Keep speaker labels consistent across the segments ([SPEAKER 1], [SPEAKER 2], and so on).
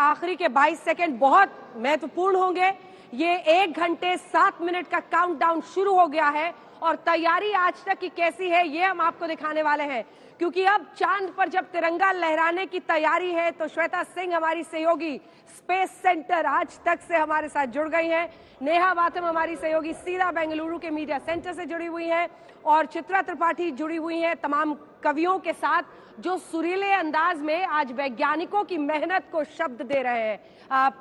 [SPEAKER 1] आखिरी के 22 सेकंड बहुत महत्वपूर्ण होंगे। ये 1 घंटे 7 मिनट का काउंटडाउन शुरू हो गया है और तैयारी आज तक की कैसी है ये हम आपको दिखाने वाले हैं, क्योंकि अब चांद पर जब तिरंगा लहराने की तैयारी है तो श्वेता सिंह हमारी सहयोगी स्पेस सेंटर आज तक से हमारे साथ जुड़ गई हैं। नेहा वातम हमारी सहयोगी सीधा बेंगलुरु के मीडिया सेंटर से जुड़ी हुई हैं और चित्रा त्रिपाठी जुड़ी हुई हैं तमाम कवियों के साथ जो सुरीले अंदाज में आज वैज्ञानिकों की मेहनत को शब्द दे रहे हैं।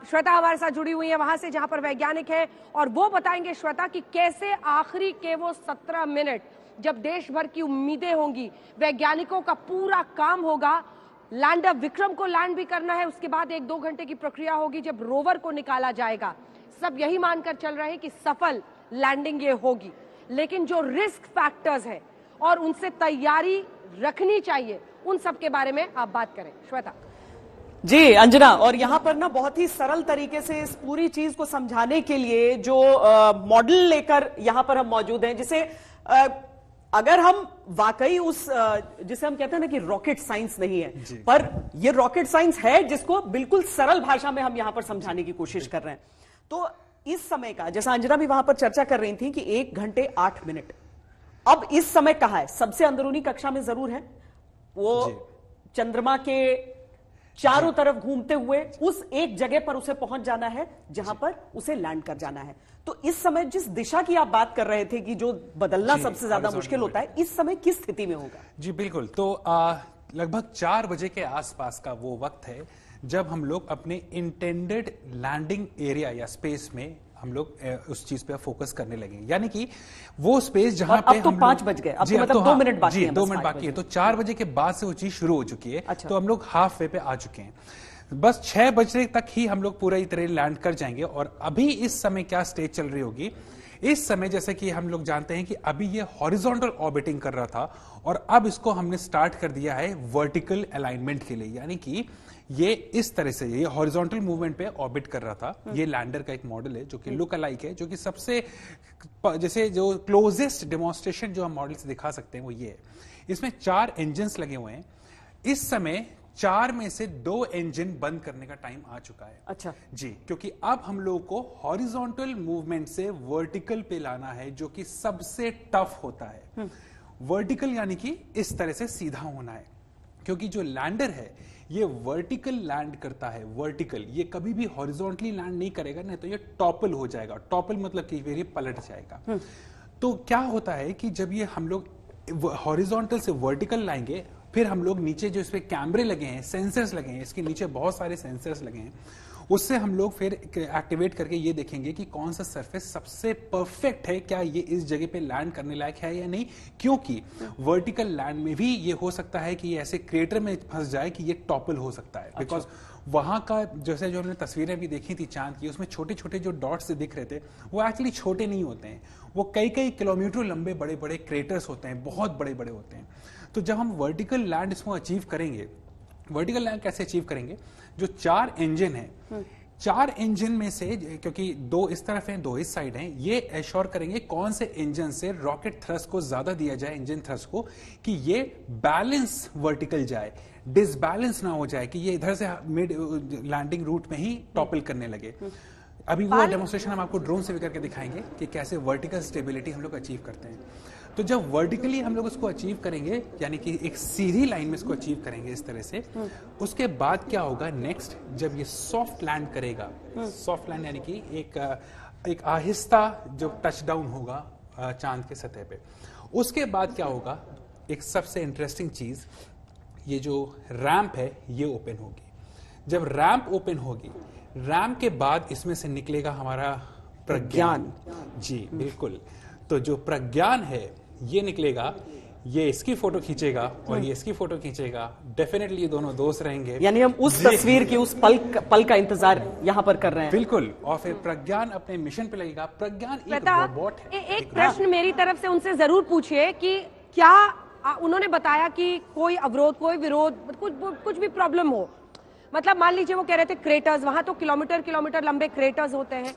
[SPEAKER 1] श्वेता हमारे साथ जुड़ी हुई है वहां से जहां पर वैज्ञानिक हैं और वो बताएंगे श्वेता कि कैसे आखिरी के वो 17 मिनट जब देश भर की उम्मीदें होंगी, वैज्ञानिकों का पूरा काम होगा, लैंडर विक्रम को लैंड भी करना है, उसके बाद 1-2 घंटे की प्रक्रिया होगी जब रोवर को निकाला जाएगा। सब यही मानकर चल रहे हैं कि सफल लैंडिंग ये होगी, लेकिन जो रिस्क फैक्टर्स हैं और उनसे तैयारी रखनी चाहिए उन सब के बारे में आप बात करें श्वेता।
[SPEAKER 2] जी अंजना, और यहाँ पर ना बहुत ही सरल तरीके से इस पूरी चीज को समझाने के लिए जो मॉडल लेकर यहाँ पर हम मौजूद हैं, जिसे अगर हम वाकई उस जिसे हम कहते हैं ना कि रॉकेट साइंस नहीं है, पर ये रॉकेट साइंस है जिसको बिल्कुल सरल भाषा में हम यहां पर समझाने की कोशिश कर रहे हैं। तो इस समय का, जैसा अंजना भी वहां पर चर्चा कर रही थी कि 1 घंटे 8 मिनट, अब इस समय कहां है? सबसे अंदरूनी कक्षा में जरूर है, वो चंद्रमा के चारों तरफ घूमते हुए उस एक जगह पर उसे पहुंच जाना है जहां पर उसे लैंड कर जाना है। तो इस समय जिस दिशा की आप बात कर रहे थे कि जो बदलना सबसे ज्यादा मुश्किल होता है, इस समय किस स्थिति में होगा?
[SPEAKER 3] जी बिल्कुल, तो लगभग 4 बजे के आसपास का वो वक्त है जब हम लोग अपने इंटेंडेड लैंडिंग एरिया या स्पेस में हम लोग उस चीज पे फोकस करने लगे, यानी कि वो स्पेस जहां पे
[SPEAKER 2] अब तो 5 बज गए, अब तो मतलब 2 मिनट बाकी है,
[SPEAKER 3] 2 मिनट बाकी है, तो 4 बजे के बाद से वो चीज शुरू हो चुकी है। अच्छा। तो हम लोग हाफ वे पे आ चुके हैं, बस 6 बजे तक ही हम लोग पूरा तरह लैंड कर जाएंगे। और अभी इस समय क्या स्टेज चल रही होगी, इस समय जैसे कि हम लोग जानते हैं कि अभी ये हॉरिजॉन्टल ऑर्बिटिंग कर रहा था और अब इसको हमने स्टार्ट कर दिया है वर्टिकल अलाइनमेंट के लिए, यानी कि ये इस तरह से ये हॉरिजॉन्टल मूवमेंट पे ऑर्बिट कर रहा था। ये लैंडर का एक मॉडल है जो कि लुक अलाइक है, जो कि सबसे जैसे जो क्लोजेस्ट डेमोन्स्ट्रेशन जो हम मॉडल से दिखा सकते हैं वो ये है। इसमें 4 इंजन लगे हुए हैं। इस समय 4 में से 2 इंजन बंद करने का टाइम आ चुका है।
[SPEAKER 2] अच्छा
[SPEAKER 3] जी, क्योंकि अब हम लोगों को हॉरिजॉन्टल मूवमेंट से वर्टिकल पे लाना है, जो कि सबसे टफ होता है। वर्टिकल यानी कि इस तरह से सीधा होना है, क्योंकि जो लैंडर है ये वर्टिकल लैंड करता है। वर्टिकल, ये कभी भी हॉरिजॉन्टली लैंड नहीं करेगा, नहीं तो ये टॉपल हो जाएगा। टॉपल मतलब कि फिर ये पलट जाएगा। तो क्या होता है कि जब ये हम लोग हॉरिजॉन्टल से वर्टिकल लाएंगे, फिर हम लोग नीचे जो इस पे कैमरे लगे हैं, सेंसर्स लगे हैं, इसके नीचे बहुत सारे सेंसर्स लगे हैं, उससे हम लोग फिर एक्टिवेट करके ये देखेंगे कि कौन सा सरफेस सबसे परफेक्ट है, क्या ये इस जगह पे लैंड करने लायक है या नहीं। क्योंकि वर्टिकल लैंड में भी ये हो सकता है कि ये ऐसे क्रेटर में फंस जाए कि ये टॉपल हो सकता है। बिकॉज वहां का जैसे जो हमने तस्वीरें भी देखी थी चांद की, उसमें छोटे छोटे जो डॉट्स दिख रहे थे वो एक्चुअली छोटे नहीं होते हैं, वो कई किलोमीटर लंबे बड़े बड़े क्रेटर्स होते हैं, बहुत बड़े बड़े होते हैं। तो जब हम वर्टिकल लैंड इसमें अचीव करेंगे, वर्टिकल लैंड कैसे अचीव करेंगे? जो 4 इंजन है, 4 इंजन में से, क्योंकि 2 इस तरफ हैं 2 इस साइड हैं, ये एश्योर करेंगे कौन से इंजन से रॉकेट थ्रस्ट को ज्यादा दिया जाए, इंजन थ्रस्ट को, कि ये बैलेंस वर्टिकल जाए, डिसबैलेंस ना हो जाए, कि ये इधर से मिड लैंडिंग रूट में ही टॉपल करने लगे। अभी वो डेमोन्स्ट्रेशन हम आपको ड्रोन से भी करके दिखाएंगे कि कैसे वर्टिकल स्टेबिलिटी हम लोग अचीव करते हैं। तो जब वर्टिकली हम लोग उसको अचीव करेंगे, यानी कि एक सीधी लाइन में इसको अचीव करेंगे इस तरह से, उसके बाद क्या होगा नेक्स्ट, जब ये सॉफ्ट लैंड करेगा, सॉफ्ट लैंड यानी कि एक आहिस्ता जो टच डाउन होगा चांद के सतह पे, उसके बाद क्या होगा, एक सबसे इंटरेस्टिंग चीज, ये जो रैंप है ये ओपन होगी। जब रैंप ओपन होगी, रैंप के बाद इसमें से निकलेगा हमारा प्रज्ञान। जी बिल्कुल, तो जो प्रज्ञान है ये निकलेगा, ये इसकी फोटो खींचेगा और ये इसकी फोटो खींचेगा। डेफिनेटली ये दोनों दोस्त रहेंगे,
[SPEAKER 2] यानी हम उस तस्वीर की, उस पल का इंतजार यहाँ पर कर रहे हैं।
[SPEAKER 3] बिल्कुल, और फिर प्रज्ञान अपने मिशन पे लगेगा। प्रज्ञान एक रोबोट है।
[SPEAKER 1] एक प्रश्न मेरी तरफ से उनसे जरूर पूछिए कि क्या उन्होंने बताया कि कोई अवरोध, कोई विरोध, कुछ भी प्रॉब्लम हो, मतलब मान लीजिए वो कह रहे थे क्रेटर्स, वहां तो किलोमीटर लंबे क्रेटर्स होते हैं,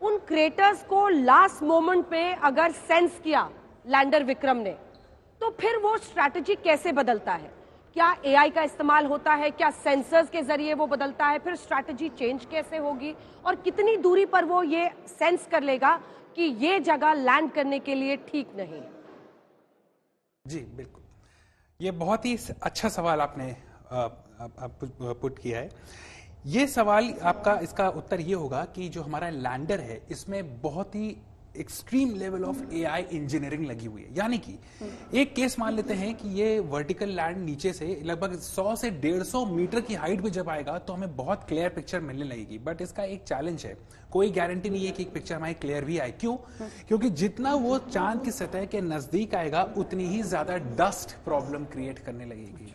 [SPEAKER 1] उन क्रेटर्स को लास्ट मोमेंट पे अगर सेंस किया लैंडर विक्रम ने, तो फिर वो स्ट्रैटेजी कैसे बदलता है? क्या एआई का इस्तेमाल होता है, क्या सेंसर्स के जरिए वो बदलता है, फिर स्ट्रैटेजी चेंज कैसे होगी और कितनी दूरी पर वो ये सेंस कर लेगा कि ये जगह लैंड करने के लिए ठीक नहीं।
[SPEAKER 3] जी बिल्कुल, ये बहुत ही अच्छा सवाल आपने पुट किया है। ये सवाल आपका, इसका उत्तर ये होगा कि जो हमारा लैंडर है इसमें बहुत ही extreme level of AI engineering लगी हुई है। यानी कि एक केस मान लेते हैं कि ये वर्टिकल लैंड नीचे से लगभग 100 से 150 मीटर की हाइट पे जब आएगा तो हमें बहुत क्लियर पिक्चर मिलने लगेगी। बट इसका एक चैलेंज है, कोई गारंटी नहीं है कि एक पिक्चर हमारी क्लियर भी आए। क्यों? क्योंकि जितना वो चांद की सतह के नजदीक आएगा उतनी ही ज्यादा डस्ट प्रॉब्लम क्रिएट करने लगेगी।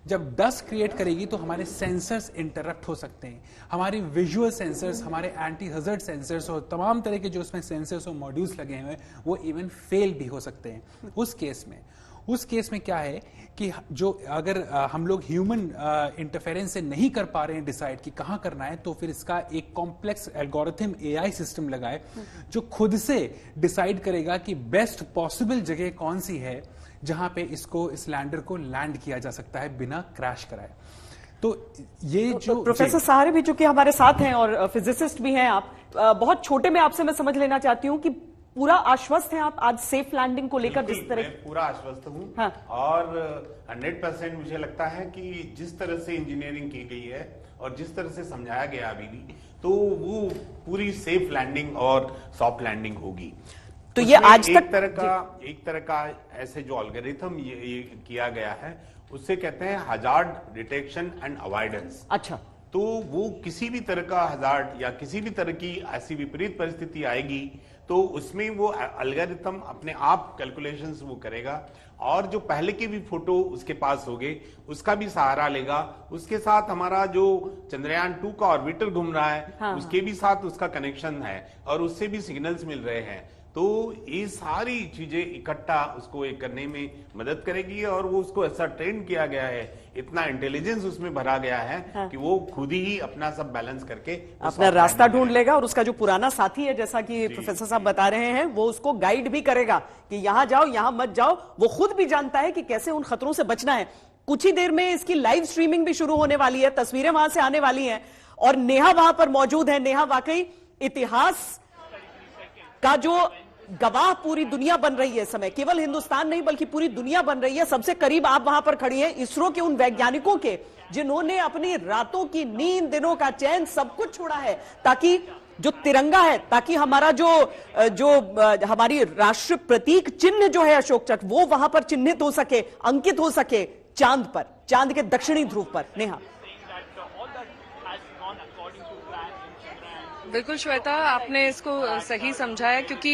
[SPEAKER 3] जब डस्ट क्रिएट करेगी तो हमारे सेंसर्स इंटरप्ट हो सकते हैं, हमारी विजुअल सेंसर्स, हमारे एंटी हजर्ड सेंसर्स और तमाम तरह के जो उसमें सेंसर्स और मॉड्यूल्स लगे हुए हैं वो इवन फेल भी हो सकते हैं। उस केस में क्या है कि जो अगर हम लोग ह्यूमन इंटरफेरेंस से नहीं कर पा रहे हैं डिसाइड कि कहाँ करना है, तो फिर इसका एक कॉम्प्लेक्स एल्गोरिथम एआई सिस्टम लगाए जो खुद से डिसाइड करेगा कि बेस्ट पॉसिबल जगह कौन सी है जहां पे इस लैंडर को लैंड किया जा सकता है बिना क्रैश कराए। तो ये जो
[SPEAKER 2] प्रोफेसर सहारे भी चूंकि हमारे साथ हैं और फिजिसिस्ट भी हैं आप, बहुत छोटे में आपसे मैं समझ लेना चाहती हूं कि पूरा आश्वस्त हैं आप आज सेफ लैंडिंग को लेकर? जिस तरह
[SPEAKER 4] मैं पूरा आश्वस्त हूं।
[SPEAKER 2] हाँ।
[SPEAKER 4] और 100% मुझे लगता है कि जिस तरह से इंजीनियरिंग की गई है और जिस तरह से समझाया गया अभी भी, तो वो पूरी सेफ लैंडिंग और सॉफ्ट लैंडिंग होगी।
[SPEAKER 2] तो ये आज तक
[SPEAKER 4] एक तरह का ऐसे जो एल्गोरिथम ये किया गया है उससे कहते हैं हजार्ड डिटेक्शन एंड अवॉइडेंस।
[SPEAKER 2] अच्छा,
[SPEAKER 4] तो वो किसी भी तरह का हजार्ड या किसी भी तरह की ऐसी विपरीत परिस्थिति आएगी तो उसमें वो एल्गोरिथम अपने आप कैलकुलेशंस वो करेगा और जो पहले के भी फोटो उसके पास होंगे उसका भी सहारा लेगा। उसके साथ हमारा जो चंद्रयान 2 का ऑर्बिटर घूम रहा है,
[SPEAKER 2] हाँ,
[SPEAKER 4] उसके भी साथ उसका कनेक्शन है और उससे भी सिग्नल्स मिल रहे हैं। तो ये सारी चीजें इकट्ठा उसको एक करने में मदद करेगी और वो उसको ऐसा ट्रेन किया गया है, इतना इंटेलिजेंस उसमें भरा गया है, हाँ, कि वो खुद ही अपना सब बैलेंस करके
[SPEAKER 2] अपना रास्ता ढूंढ लेगा और उसका जो पुराना साथी है, जैसा कि प्रोफेसर साहब बता रहे हैं, वो उसको गाइड भी करेगा कि यहां जाओ यहां मत जाओ। वो खुद भी जानता है कि कैसे उन खतरों से बचना है। कुछ ही देर में इसकी लाइव स्ट्रीमिंग भी शुरू होने वाली है, तस्वीरें वहां से आने वाली हैं और नेहा वहां पर मौजूद है। नेहा, वाकई इतिहास का जो गवाह पूरी दुनिया बन रही है इस समय, केवल हिंदुस्तान नहीं बल्कि पूरी दुनिया बन रही है। सबसे करीब आप वहां पर खड़ी हैं इसरो के उन वैज्ञानिकों के जिन्होंने अपनी रातों की नींद, दिनों का चैन सब कुछ छोड़ा है ताकि जो तिरंगा है, ताकि हमारा जो हमारी राष्ट्र प्रतीक चिन्ह जो है अशोक चक्र, वो वहां पर चिन्हित हो सके, अंकित हो सके चांद पर, चांद के दक्षिणी ध्रुव पर। नेहा,
[SPEAKER 5] बिल्कुल श्वेता, आपने इसको सही समझाया क्योंकि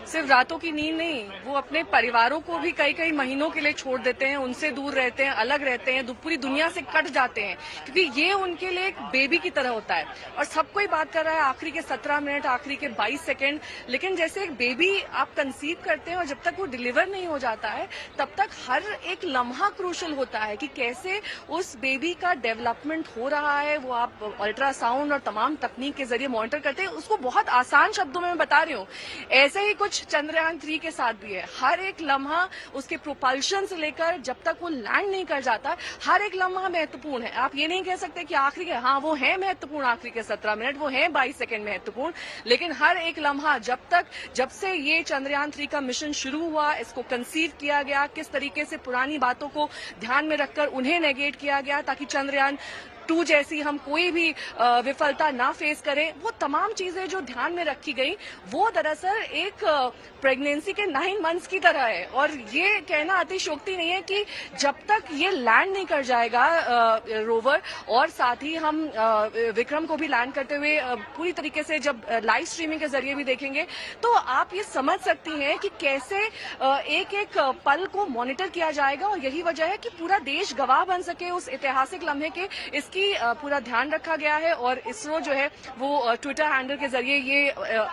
[SPEAKER 5] सिर्फ रातों की नींद नहीं, वो अपने परिवारों को भी कई कई महीनों के लिए छोड़ देते हैं, उनसे दूर रहते हैं, अलग रहते हैं, पूरी दुनिया से कट जाते हैं क्योंकि ये उनके लिए एक बेबी की तरह होता है। और सब कोई बात कर रहा है आखिरी के 17 मिनट, आखिरी के 22 सेकेंड, लेकिन जैसे एक बेबी आप कंसीव करते हैं और जब तक वो डिलीवर नहीं हो जाता है तब तक हर एक लम्हा क्रूशल होता है कि कैसे उस बेबी का डेवलपमेंट हो रहा है। वो आप अल्ट्रासाउंड और तमाम तकनीक के जरिए मॉनिटर करते हैं। उसको बहुत आसान शब्दों में मैं बता रही हूँ, ऐसे ही कुछ चंद्रयान 3 के साथ भी है। हर एक लम्हा उसके प्रोपल्शन से लेकर जब तक वो लैंड नहीं कर जाता, हर एक लम्हा महत्वपूर्ण है। आप ये नहीं कह सकते कि आखिरी के, हाँ वो है महत्वपूर्ण, आखिरी के 17 मिनट, वो है 22 सेकंड महत्वपूर्ण, लेकिन हर एक लम्हा जब से ये चंद्रयान 3 का मिशन शुरू हुआ, इसको कंसीव किया गया, किस तरीके से पुरानी बातों को ध्यान में रखकर उन्हें नेगेट किया गया ताकि चंद्रयान 2 जैसी हम कोई भी विफलता ना फेस करें, वो तमाम चीजें जो ध्यान में रखी गई वो दरअसल एक प्रेगनेंसी के 9 मंथ्स की तरह है। और ये कहना अतिशयोक्ति नहीं है कि जब तक ये लैंड नहीं कर जाएगा रोवर, और साथ ही हम विक्रम को भी लैंड करते हुए पूरी तरीके से जब लाइव स्ट्रीमिंग के जरिए भी देखेंगे, तो आप ये समझ सकती हैं कि कैसे एक एक पल को मॉनिटर किया जाएगा। और यही वजह है कि पूरा देश गवाह बन सके उस ऐतिहासिक लम्हे के, इसकी पूरा ध्यान रखा गया है। और इसरो जो है वो ट्विटर हैंडल के जरिए ये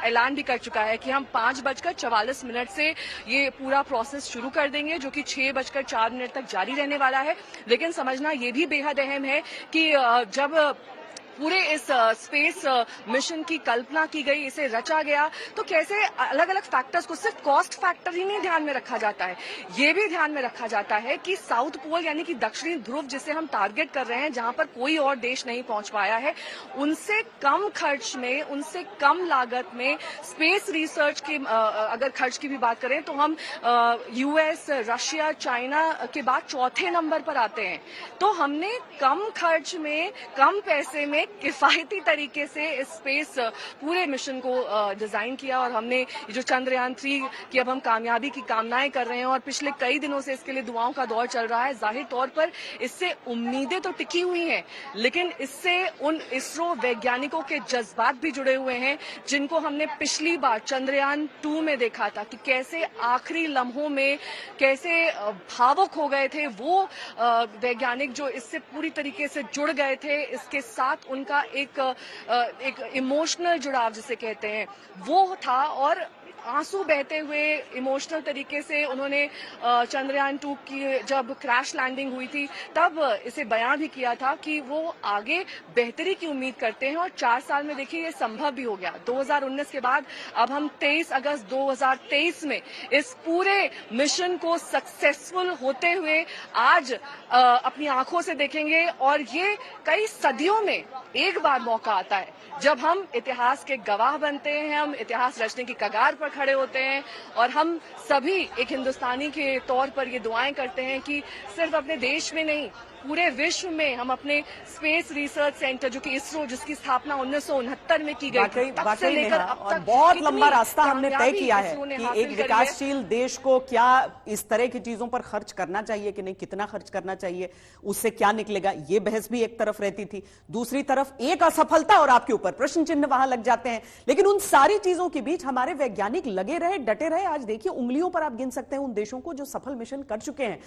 [SPEAKER 5] ऐलान भी कर चुका है कि हम 5:44 से ये पूरा प्रोसेस शुरू कर देंगे, जो कि 6:04 तक जारी रहने वाला है। लेकिन समझना ये भी बेहद अहम है कि जब पूरे इस स्पेस मिशन की कल्पना की गई, इसे रचा गया, तो कैसे अलग अलग फैक्टर्स को, सिर्फ कॉस्ट फैक्टर ही नहीं ध्यान में रखा जाता है, ये भी ध्यान में रखा जाता है कि साउथ पोल यानी कि दक्षिणी ध्रुव जिसे हम टारगेट कर रहे हैं, जहां पर कोई और देश नहीं पहुंच पाया है, उनसे कम खर्च में, उनसे कम लागत में स्पेस रिसर्च की अगर खर्च की भी बात करें तो हम यूएस, रशिया, चाइना के बाद चौथे नंबर पर आते हैं। तो हमने कम खर्च में, कम पैसे में, किफायती तरीके से इस स्पेस पूरे मिशन को डिजाइन किया और हमने जो चंद्रयान 3 की अब हम कामयाबी की कामनाएं कर रहे हैं और पिछले कई दिनों से इसके लिए दुआओं का दौर चल रहा है। जाहिर तौर पर इससे उम्मीदें तो टिकी हुई हैं, लेकिन इससे उन इसरो वैज्ञानिकों के जज्बात भी जुड़े हुए हैं जिनको हमने पिछली बार चंद्रयान 2 में देखा था कि कैसे आखिरी लम्हों में कैसे भावुक हो गए थे वो वैज्ञानिक जो इससे पूरी तरीके से जुड़ गए थे, इसके साथ उनका एक इमोशनल जुड़ाव जिसे कहते हैं वो था और आंसू बहते हुए इमोशनल तरीके से उन्होंने चंद्रयान 2 की जब क्रैश लैंडिंग हुई थी तब इसे बयान भी किया था कि वो आगे बेहतरी की उम्मीद करते हैं और 4 साल में देखिए ये संभव भी हो गया। 2019 के बाद अब हम 23 अगस्त 2023 में इस पूरे मिशन को सक्सेसफुल होते हुए आज अपनी आंखों से देखेंगे और ये कई सदियों में एक बार मौका आता है जब हम इतिहास के गवाह बनते हैं, हम इतिहास रचने की कगार पर खड़े होते हैं और हम सभी एक हिंदुस्तानी के तौर पर ये दुआएं करते हैं कि सिर्फ अपने देश में नहीं, पूरे विश्व में हम अपने स्पेस रिसर्च सेंटर जो कि इसरो, जिसकी स्थापना 1969 में की गई थी, तब से लेकर अब तक
[SPEAKER 2] बहुत लंबा रास्ता हमने तय किया है
[SPEAKER 5] इसरो ने
[SPEAKER 2] कि
[SPEAKER 5] हासिल
[SPEAKER 2] एक
[SPEAKER 5] करी है।
[SPEAKER 2] विकासशील देश को क्या इस तरह की चीजों पर खर्च करना चाहिए कि नहीं, कितना खर्च करना चाहिए, उससे क्या निकलेगा, ये बहस भी एक तरफ रहती थी। दूसरी तरफ एक असफलता और आपके ऊपर प्रश्न चिन्ह वहां लग जाते हैं। लेकिन उन सारी चीजों के बीच हमारे वैज्ञानिक लगे रहे, डटे रहे। आज देखिए उंगलियों पर आप गिन सकते हैं उन देशों को जो सफल मिशन कर चुके हैं।